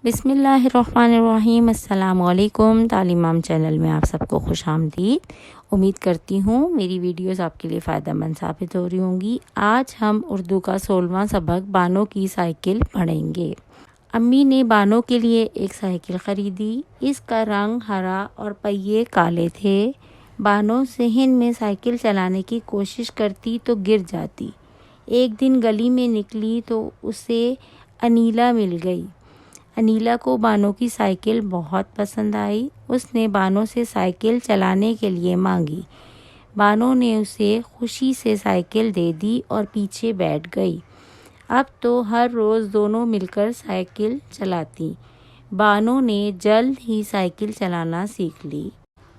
بسم اللہ الرحمن الرحیم۔ السلام علیکم۔ تعلیمام چینل میں آپ سب کو خوش آمدید۔ امید کرتی ہوں میری ویڈیوز آپ کے لیے فائدہ مند ثابت ہو رہی ہوں گی۔ آج ہم اردو کا 16واں سبق بانو کی سائیکل پڑھیں گے۔ امی نے بانو کے لیے ایک سائیکل خریدی۔ اس کا رنگ ہرا اور پہیے کالے تھے۔ بانو صحن میں سائیکل چلانے کی کوشش کرتی تو گر جاتی۔ ایک دن گلی میں نکلی تو اسے انیلا مل گئی۔ انیلا کو بانو کی سائیکل بہت پسند آئی۔ اس نے بانو سے سائیکل چلانے کے لیے مانگی۔ بانو نے اسے خوشی سے سائیکل دے دی اور پیچھے بیٹھ گئی۔ اب تو ہر روز دونوں مل کر سائیکل چلاتی۔ بانو نے جلد ہی سائیکل چلانا سیکھ لی۔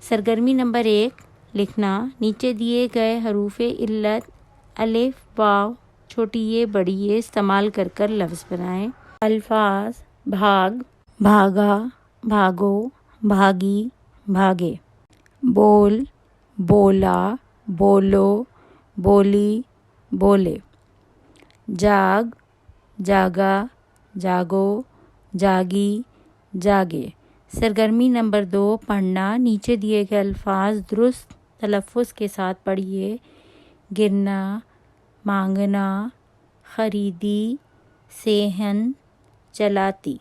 سرگرمی نمبر 1 لکھنا۔ نیچے دیے گئے حروف علت الف، واو، چھوٹی یہ بڑی یہ استعمال کر لفظ بنائیں۔ الفاظ: بھاگ، بھاگا، بھاگو، بھاگی، بھاگے۔ بول، بولا، بولو، بولی، بولے۔ جاگ، جاگا، جاگو، جاگی، جاگے۔ سرگرمی نمبر 2 پڑھنا۔ نیچے دیے گئے الفاظ درست تلفظ کے ساتھ پڑھیے۔ گرنا، مانگنا، خریدی، صحن، چلاتی۔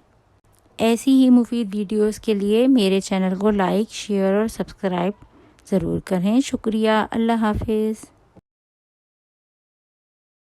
ایسی ہی مفید ویڈیوز کے لیے میرے چینل کو لائک، شیئر اور سبسکرائب ضرور کریں۔ شکریہ۔ اللہ حافظ۔